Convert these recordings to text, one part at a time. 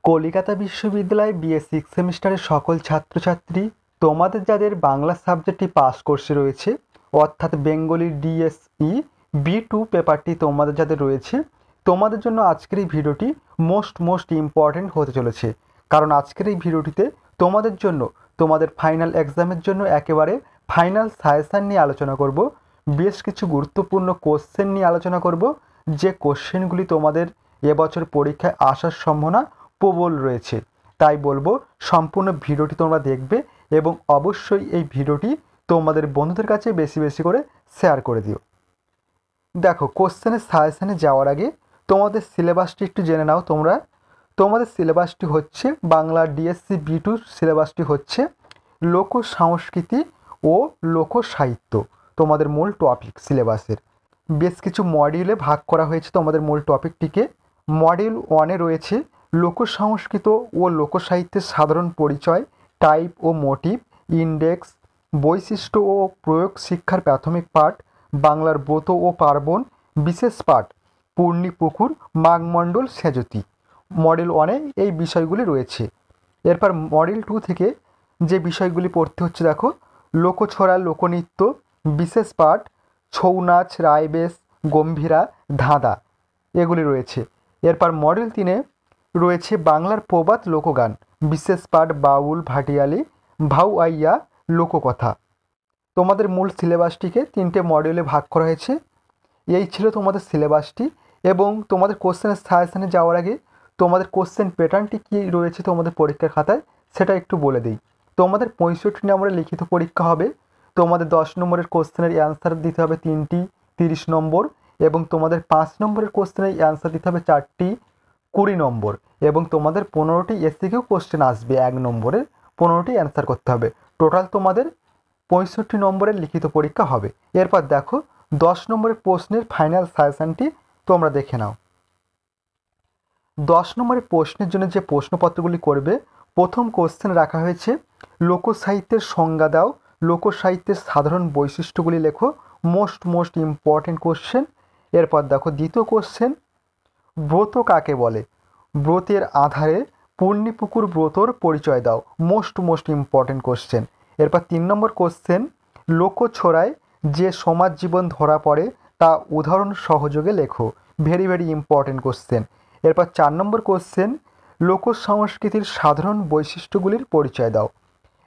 কলিকাতা বিশ্ববিদ্যালয় BA six সেমিস্টারের সকল ছাত্রছাত্রী, তোমাদের যাদের বাংলা সাবজেক্টটি পাস কোর্সে রয়েছে, অর্থাৎ বেঙ্গলি ডিএসই B2 পেপারটি তোমাদের যাদের রয়েছে, তোমাদের জন্য আজকের এই ভিডিওটি মোস্ট ইম্পর্ট্যান্ট হতে চলেছে। কারণ আজকের এই ভিডিওটিতে তোমাদের জন্য তোমাদের ফাইনাল এক্সামের জন্য একেবারে ফাইনাল সাজেশান নিয়ে আলোচনা করব। বেশ কিছু গুরুত্বপূর্ণ কোশ্চেন নিয়ে আলোচনা করব, যে কোশ্চেনগুলি তোমাদের এবছর পরীক্ষায় আসার সম্ভাবনা প্রবল রয়েছে। তাই বলবো সম্পূর্ণ ভিডিওটি তোমরা দেখবে এবং অবশ্যই এই ভিডিওটি তোমাদের বন্ধুদের কাছে বেশি বেশি করে শেয়ার করে দিও। দেখো, কোশ্চেনের সাজেশানে যাওয়ার আগে তোমাদের সিলেবাসটি একটু জেনে নাও। তোমাদের সিলেবাসটি হচ্ছে বাংলা ডিএসসি B2 সিলেবাসটি হচ্ছে লোক সংস্কৃতি ও লোক সাহিত্য, তোমাদের মূল টপিক সিলেবাসের। বেশ কিছু মডিউলে ভাগ করা হয়েছে তোমাদের মূল টপিকটিকে। মডিউল 1-এ রয়েছে লোক সংস্কৃত ও লোকসাহিত্যের সাধারণ পরিচয়, টাইপ ও মোটিভ, ইন্ডেক্স, বৈশিষ্ট্য ও প্রয়োগ, শিক্ষার প্রাথমিক পাঠ, বাংলার ব্রত ও পার্বণ, বিশেষ পাঠ, পূর্ণিপুকুর, মাঘমণ্ডল, সেঁজতি। মডিউল 1-এ এই বিষয়গুলি রয়েছে। এরপর মডিউল 2 থেকে যে বিষয়গুলি পড়তে হচ্ছে দেখো, লোকছড়া, লোকনৃত্য, বিশেষ পাঠ, ছৌ নাচ, রায়বেশ, গম্ভীরা, ধাঁধা, এগুলি রয়েছে। এরপর মডিউল 3-এ রয়েছে বাংলার প্রবাদ লোকগান, বিশেষ পাঠ, বাউল, ভাটিয়ালি, ভাউয়াইয়া, লোককথা। তোমাদের মূল সিলেবাসটিকে 3টে মডিউলে ভাগ করা হয়েছে। এই ছিল তোমাদের সিলেবাসটি। এবং তোমাদের কোশ্চেনের সাজেশনে যাওয়ার আগে তোমাদের কোশ্চেন প্যাটার্নটি কী রয়েছে তোমাদের পরীক্ষার খাতায় সেটা একটু বলে দিই। তোমাদের 65 নম্বরের লিখিত পরীক্ষা হবে। তোমাদের 10 নম্বরের কোশ্চেনের অ্যান্সার দিতে হবে 3টি 30 নম্বর, এবং তোমাদের 5 নম্বরের কোশ্চেনের অ্যান্সার দিতে হবে 4টি 20 নম্বর, এবং তোমাদের 15টি এসিকিউ কোশ্চেন আসবে 1 নম্বরের, 15টি অ্যান্সার করতে হবে। টোটাল তোমাদের 65 নম্বরের লিখিত পরীক্ষা হবে। এরপর দেখো 10 নম্বরের প্রশ্নের ফাইনাল সাজেশানটি তোমরা দেখে নাও। 10 নম্বরের প্রশ্নের জন্য যে প্রশ্নপত্রগুলি করবে, প্রথম কোশ্চেন রাখা হয়েছে লোকসাহিত্যের সংজ্ঞা দাও, লোকসাহিত্যের সাধারণ বৈশিষ্ট্যগুলি লেখো। Most important question. এরপর দেখো দ্বিতীয় কোশ্চেন, ব্রত কাকে বলে, ব্রতের আধারে পূর্ণিপুকুর ব্রতর পরিচয় দাও। Most important question. এরপর 3 নম্বর কোশ্চেন, লোকছড়ায় যে সমাজ জীবন ধরা পড়ে তা উদাহরণ সহযোগে লেখো। Very important question. এরপর 4 নম্বর কোশ্চেন, লোক সংস্কৃতির সাধারণ বৈশিষ্ট্যগুলির পরিচয় দাও।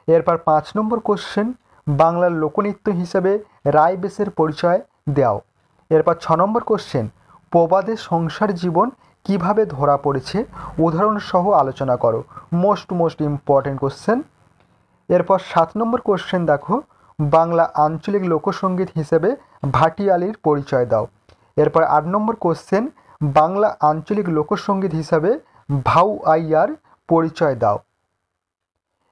এরপর 5 নম্বর কোশ্চেন, বাংলার লোকনৃত্য হিসাবে রায়বেশের পরিচয় দাও। এরপর 6 নম্বর কোশ্চেন, প্রবাদে সংসার জীবন কিভাবে ধরা পড়েছে উদাহরণ সহ আলোচনা করো। Most important question. এরপর 7 নম্বর কোশ্চেন দেখো, বাংলা আঞ্চলিক লোকসঙ্গীত হিসেবে ভাটিয়ালির পরিচয় দাও। এরপর 8 নম্বর কোশ্চেন, বাংলা আঞ্চলিক লোকসঙ্গীত হিসাবে ভাউয়াইয়ার পরিচয় দাও।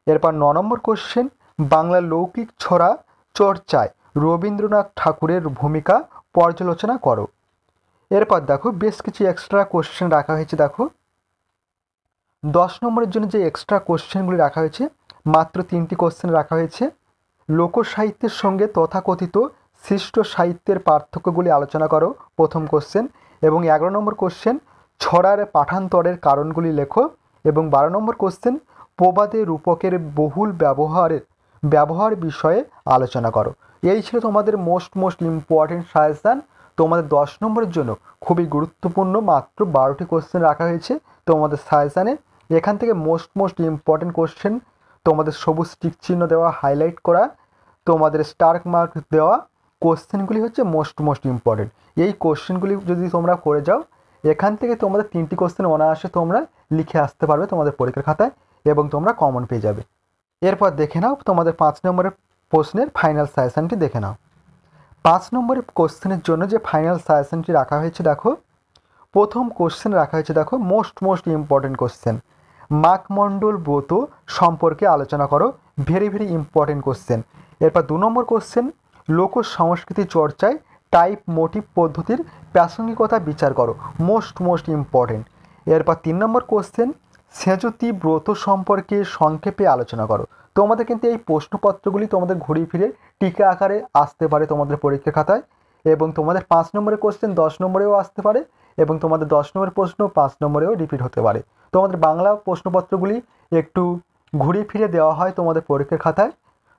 এরপর 9 নম্বর কোশ্চেন, বাংলা লৌকিক ছড়া চর্চায় রবীন্দ্রনাথ ঠাকুরের ভূমিকা পর্যালোচনা করো। এরপর দেখো বেশ কিছু এক্সট্রা কোশ্চেন রাখা হয়েছে। দেখো 10 নম্বরের জন্য যে এক্সট্রা কোশ্চেনগুলি রাখা হয়েছে, মাত্র 3টি কোশ্চেন রাখা হয়েছে। লোকসাহিত্যের সঙ্গে তথাকথিত সৃষ্ট সাহিত্যের পার্থক্যগুলি আলোচনা করো, প্রথম কোশ্চেন। এবং 11 নম্বর কোশ্চেন, ছড়ার পাঠান্তরের কারণগুলি লেখো। এবং 12 নম্বর কোশ্চেন, প্রবাদে রূপকের বহুল ব্যবহার বিষয়ে আলোচনা করো। এই ছিল তোমাদের মোস্ট ইম্পর্টেন্ট সাজেশান। তোমাদের 10 নম্বরের জন্য খুবই গুরুত্বপূর্ণ মাত্র 12টি কোশ্চেন রাখা হয়েছে তোমাদের সাজেশানে। এখান থেকে মোস্ট ইম্পর্টেন্ট কোশ্চেন, তোমাদের সবুজ টিক চিহ্ন দেওয়া, হাইলাইট করা, তোমাদের স্টার মার্ক দেওয়া কোশ্চেনগুলি হচ্ছে মোস্ট ইম্পর্টেন্ট। এই কোশ্চেনগুলি যদি তোমরা করে যাও, এখান থেকে তোমাদের 3টি কোশ্চেন অনায়াসে তোমরা লিখে আসতে পারবে তোমাদের পরীক্ষার খাতায়, এবং তোমরা কমন পেয়ে যাবে। এরপর দেখে নাও তোমাদের 5 নম্বরের প্রশ্নের ফাইনাল সাজেশানটি দেখে নাও। 5 নম্বরের কোশ্চেনের জন্য যে ফাইনাল সাজেশানটি রাখা হয়েছে দেখো, প্রথম কোশ্চেন রাখা হয়েছে দেখো মোস্ট ইম্পর্টেন্ট কোশ্চেন, মাঘমণ্ডল ব্রত সম্পর্কে আলোচনা করো। Very important question. এরপর 2 নম্বর কোশ্চেন, লোক সংস্কৃতি চর্চায় টাইপ মোটিভ পদ্ধতির প্রাসঙ্গিকতা বিচার করো। Most important. এরপর 3 নম্বর কোশ্চেন, সেঁজতি ব্রত সম্পর্কে সংক্ষেপে আলোচনা করো। তোমাদের কিন্তু এই প্রশ্নপত্রগুলি তোমাদের ঘুরিয়ে ফিরে টিকা আকারে আসতে পারে তোমাদের পরীক্ষার খাতায়, এবং তোমাদের 5 নম্বরের কোশ্চেন 10 নম্বরেও আসতে পারে, এবং তোমাদের 10 নম্বরের প্রশ্ন 5 নম্বরেও রিপিট হতে পারে। তোমাদের বাংলা প্রশ্নপত্রগুলি একটু ঘুরিয়ে ফিরে দেওয়া হয় তোমাদের পরীক্ষার খাতায়।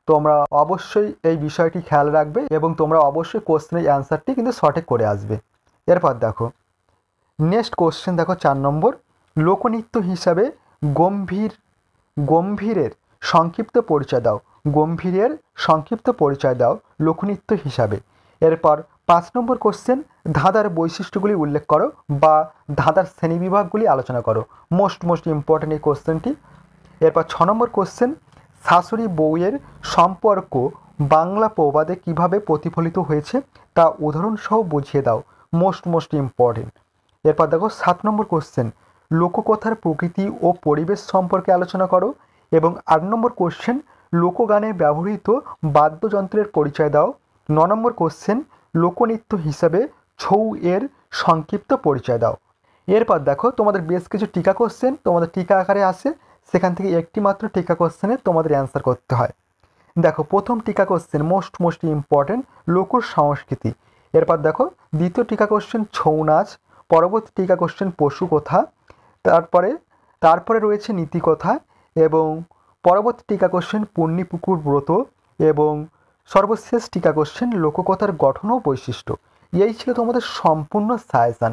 তোমরা অবশ্যই এই বিষয়টি খেয়াল রাখবে এবং তোমরা অবশ্যই কোশ্চেনের অ্যান্সারটি কিন্তু সঠিক করে আসবে। এরপর দেখো নেক্সট কোশ্চেন, দেখো 4 নম্বর, লোকনৃত্য হিসাবে গম্ভীরের সংক্ষিপ্ত পরিচয় দাও। গম্ভীরের সংক্ষিপ্ত পরিচয় দাও লোকনৃত্য হিসাবে। এরপর 5 নম্বর কোশ্চেন, ধাঁধার বৈশিষ্ট্যগুলি উল্লেখ করো বা ধাঁধার শ্রেণীবিভাগগুলি আলোচনা করো। মোস্ট ইম্পর্টেন্ট এই কোশ্চেনটি। এরপর 6 নম্বর কোশ্চেন, শাশুড়ি বউয়ের সম্পর্ক বাংলা প্রবাদে কিভাবে প্রতিফলিত হয়েছে তা উদাহরণসহ বুঝিয়ে দাও। Most important. এরপর দেখো 7 নম্বর কোশ্চেন, লোককথার প্রকৃতি ও পরিবেশ সম্পর্কে আলোচনা করো। এবং 8 নম্বর কোশ্চেন, লোকগানে ব্যবহৃত বাদ্যযন্ত্রের পরিচয় দাও। 9 নম্বর কোশ্চেন, লোকনৃত্য হিসাবে ছৌ এর সংক্ষিপ্ত পরিচয় দাও। এরপর দেখো তোমাদের বেশ কিছু টিকা কোশ্চেন তোমাদের টিকা আকারে আসে, সেখান থেকে একটি মাত্র টিকা কোশ্চেনে তোমাদের অ্যান্সার করতে হয়। দেখো প্রথম টিকা কোশ্চেন মোস্ট ইম্পর্টেন্ট, লোক সংস্কৃতি। এরপর দেখো দ্বিতীয় টিকা কোশ্চেন ছৌ নাচ। পরবর্তী টিকা কোশ্চেন পশু কথা। তারপরে রয়েছে নীতিকথা এবং পরবর্তী টিকা কোশ্চেন পুণ্যিপুকুর ব্রত এবং সর্বশেষ টিকা কোশ্চেন লোককথার গঠন ও বৈশিষ্ট্য। এই ছিল তোমাদের সম্পূর্ণ সাজেশান।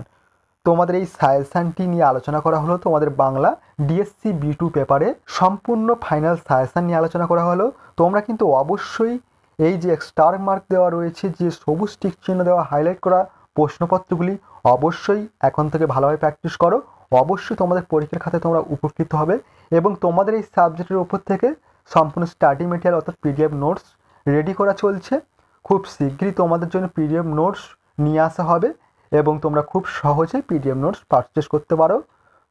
তোমাদের এই সাজেশানটি নিয়ে আলোচনা করা হলো তোমাদের বাংলা ডিএসসি B2 পেপারে সম্পূর্ণ ফাইনাল সাজেশান নিয়ে আলোচনা করা হলো। তোমরা কিন্তু অবশ্যই এই যে স্টার মার্ক দেওয়া রয়েছে, যে সবুজ টিক চিহ্ন দেওয়া হাইলাইট করা প্রশ্নপত্রগুলি অবশ্যই এখন থেকে ভালোভাবে প্র্যাকটিস করো। অবশ্যই তোমাদের পরীক্ষার খাতায় তোমরা উপকৃত হবে এবং তোমাদের এই সাবজেক্টের উপর থেকে সম্পূর্ণ স্টাডি মেটেরিয়াল অর্থাৎ PDF নোটস রেডি করা চলছে। খুব শীঘ্রই তোমাদের জন্য PDF নোটস নিয়ে আসা হবে এবং তোমরা খুব সহজে PDF নোটস পারচেস করতে পারো।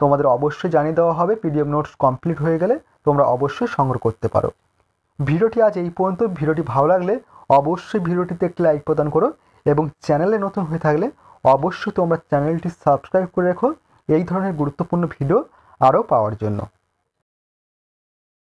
তোমাদের অবশ্যই জানিয়ে দেওয়া হবে PDF নোটস কমপ্লিট হয়ে গেলে তোমরা অবশ্যই সংগ্রহ করতে পারো। ভিডিওটি আজ এই পর্যন্ত। ভিডিওটি ভালো লাগলে অবশ্যই ভিডিওটিতে একটি লাইক প্রদান করো এবং চ্যানেলে নতুন হয়ে থাকলে অবশ্যই তোমরা চ্যানেলটি সাবস্ক্রাইব করে রেখো এই ধরনের গুরুত্বপূর্ণ ভিডিও আরও পাওয়ার জন্য।